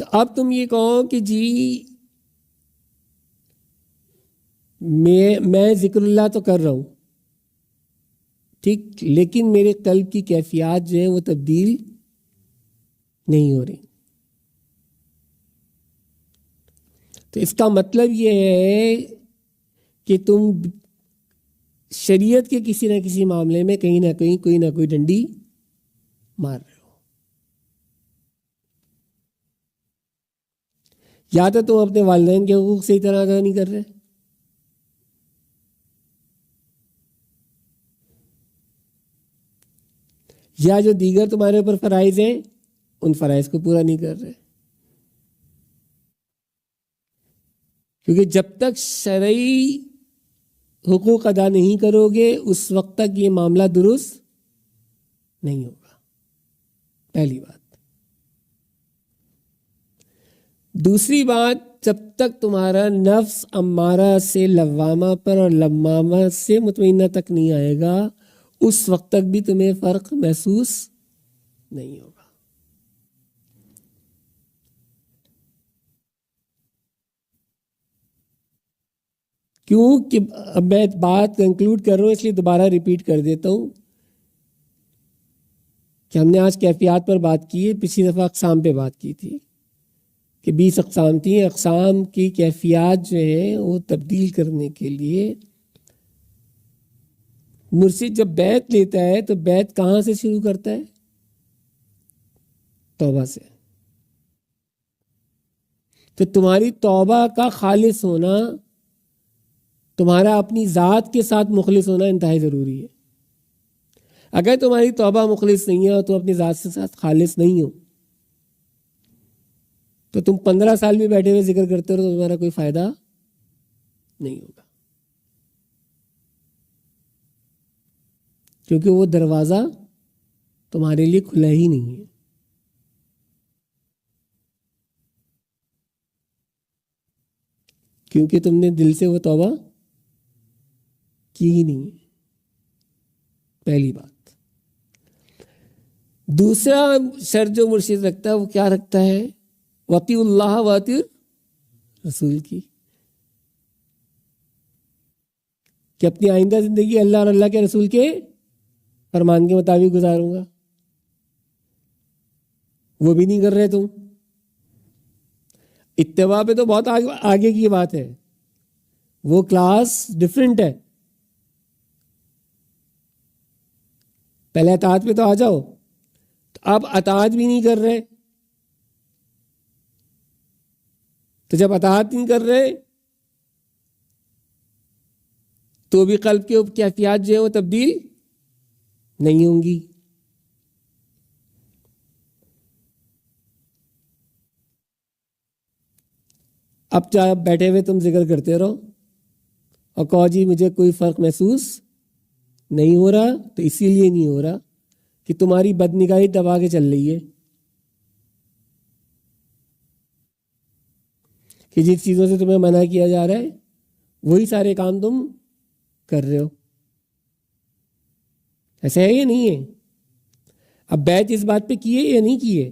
تو اب تم یہ کہو کہ جی میں ذکر اللہ تو کر رہا ہوں ٹھیک، لیکن میرے قلب کی کیفیات جو ہیں وہ تبدیل نہیں ہو رہی. تو اس کا مطلب یہ ہے کہ تم شریعت کے کسی نہ کسی معاملے میں کہیں نہ کہیں کوئی نہ کوئی ڈنڈی مار رہے ہو. یا تو تم اپنے والدین کے حقوق صحیح طرح ادا نہیں کر رہے، یا جو دیگر تمہارے اوپر فرائض ہیں ان فرائض کو پورا نہیں کر رہے. کیونکہ جب تک شرعی حقوق ادا نہیں کرو گے اس وقت تک یہ معاملہ درست نہیں ہوگا، پہلی بات. دوسری بات، جب تک تمہارا نفس امارہ سے لوامہ پر اور لمامہ سے مطمئنہ تک نہیں آئے گا اس وقت تک بھی تمہیں فرق محسوس نہیں ہوگا. کیوں کہ اب میں بات کنکلوڈ کر رہا ہوں، اس لیے دوبارہ ریپیٹ کر دیتا ہوں کہ ہم نے آج کیفیات پر بات کی ہے، پچھلی دفعہ اقسام پہ بات کی تھی کہ 20 اقسام تھیں. اقسام کی کیفیات جو ہیں وہ تبدیل کرنے کے لیے مرشد جب بیعت لیتا ہے تو بیعت کہاں سے شروع کرتا ہے؟ توبہ سے. تو تمہاری توبہ کا خالص ہونا، تمہارا اپنی ذات کے ساتھ مخلص ہونا انتہائی ضروری ہے. اگر تمہاری توبہ مخلص نہیں ہے اور تم اپنی ذات کے ساتھ خالص نہیں ہو تو تم 15 سال بھی بیٹھے ہوئے ذکر کرتے رہو تو تمہارا کوئی فائدہ نہیں ہوگا، کیونکہ وہ دروازہ تمہارے لیے کھلا ہی نہیں ہے. کیونکہ تم نے دل سے وہ توبہ کی ہی نہیں ہے، پہلی بات. دوسرا شرط جو مرشد رکھتا ہے وہ کیا رکھتا ہے؟ وَاطِیعُوا اللَّهَ وَاطِیعُوا رسول کی، کہ اپنی آئندہ زندگی اللہ اور اللہ کے رسول کے فرمان کے مطابق گزاروں گا. وہ بھی نہیں کر رہے تم. اتباع پہ تو بہت آگے کی بات ہے، وہ کلاس ڈفرینٹ ہے. پہلے اطاعت پہ تو آ جاؤ. تو اب اطاعت بھی نہیں کر رہے، تو جب اطاعت نہیں کر رہے تو بھی قلب کے کیفیات جو ہے وہ تبدیل نہیں ہوں گی. اب چاہے بیٹھے ہوئے تم ذکر کرتے رہو اور کہو جی مجھے کوئی فرق محسوس نہیں ہو رہا، تو اسی لیے نہیں ہو رہا کہ تمہاری بدنگاہی دبا کے چل رہی ہے، کہ جن چیزوں سے تمہیں منع کیا جا رہا ہے وہی سارے کام تم کر رہے ہو. ایسا ہے یا نہیں ہے؟ اب بیعت اس بات پہ کیے یا نہیں کیے؟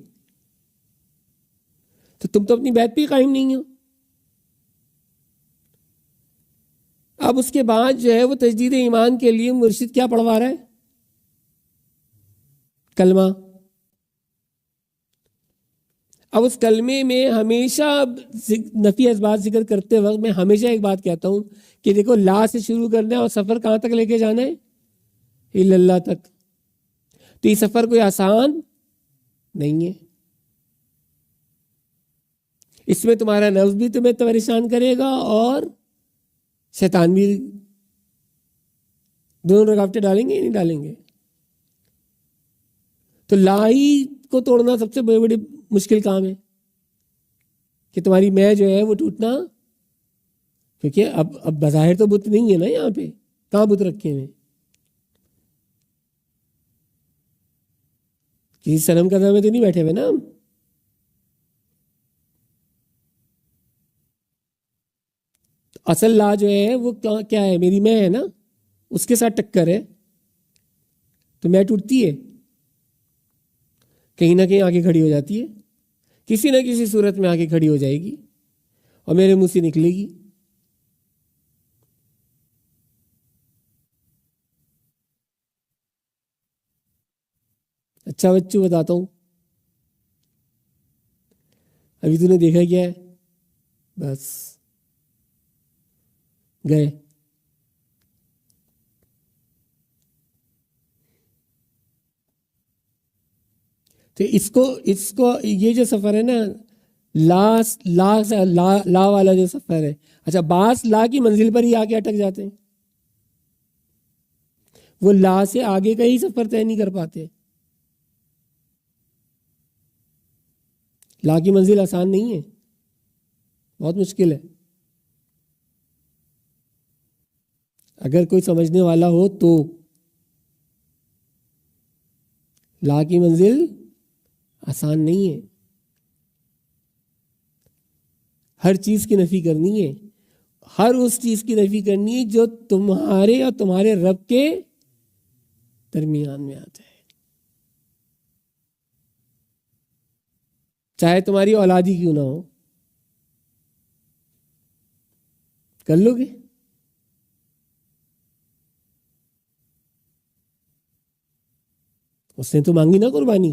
تو تم تو اپنی بیعت پہ ہی قائم نہیں ہو. اب اس کے بعد جو ہے وہ تجدید ایمان کے لیے مرشد کیا پڑھوا رہا ہے؟ کلمہ. اب اس کلمے میں ہمیشہ نفی اثبات ذکر کرتے وقت میں ہمیشہ ایک بات کہتا ہوں کہ دیکھو لا سے شروع کرنا ہے اور سفر کہاں تک لے کے جانا ہے؟ الا اللہ تک. تو یہ سفر کوئی آسان نہیں ہے. اس میں تمہارا نفس بھی تمہیں پریشان کرے گا اور شیطان بھی. دونوں رکاوٹیں ڈالیں گے یا نہیں ڈالیں گے؟ تو لا ہی کو توڑنا سب سے بڑی مشکل کام ہے کہ تمہاری میں جو ہے وہ ٹوٹنا. کیونکہ اب بظاہر تو بت نہیں ہے نا، یہاں پہ کہاں بت رکھے ہیں؟ کسی صنم کا میں تو نہیں بیٹھے ہوئے نا ہم. اصل لا جو ہے وہ کیا ہے؟ میری میں ہے نا، اس کے ساتھ ٹکر ہے تو میں ٹوٹتی ہے، کہیں نہ کہیں آگے کھڑی ہو جاتی ہے کسی نہ کسی صورت میں آ کے کھڑی ہو جائے گی اور میرے منہ سے نکلے گی. اچھا بچوں بتاتا ہوں، ابھی تو نے دیکھا کیا ہے، بس گئے. تو اس کو یہ جو سفر ہے نا، لا والا جو سفر ہے، اچھا بعض لا کی منزل پر ہی آ کے اٹک جاتے ہیں، وہ لا سے آگے کا ہی سفر طے نہیں کر پاتے. لا کی منزل آسان نہیں ہے، بہت مشکل ہے. اگر کوئی سمجھنے والا ہو تو لا کی منزل آسان نہیں ہے. ہر چیز کی نفی کرنی ہے، ہر اس چیز کی نفی کرنی ہے جو تمہارے اور تمہارے رب کے درمیان میں آتا ہے، چاہے تمہاری اولادی کیوں نہ ہو. کر لو گے؟ اس نے تو مانگی نا قربانی،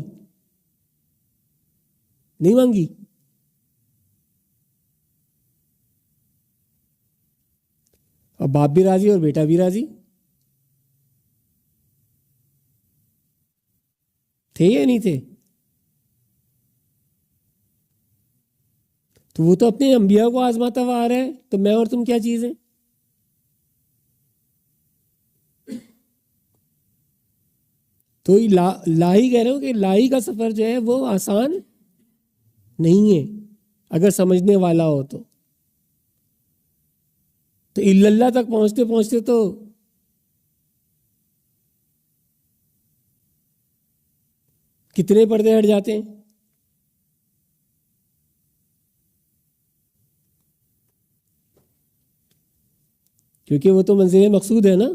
نہیں مانگی؟ اور باپ بھی راضی اور بیٹا بھی راضی تھے یا نہیں تھے؟ تو وہ تو اپنے انبیاء کو آزماتا ہوا آ رہا ہے، تو میں اور تم کیا چیز ہیں؟ تو لاہی کہہ رہے ہو کہ لاہی کا سفر جو ہے وہ آسان نہیں ہے اگر سمجھنے والا ہو تو اللہ تک پہنچتے پہنچتے تو کتنے پردے ہٹ جاتے ہیں. کیونکہ وہ تو منزل مقصود ہے نا.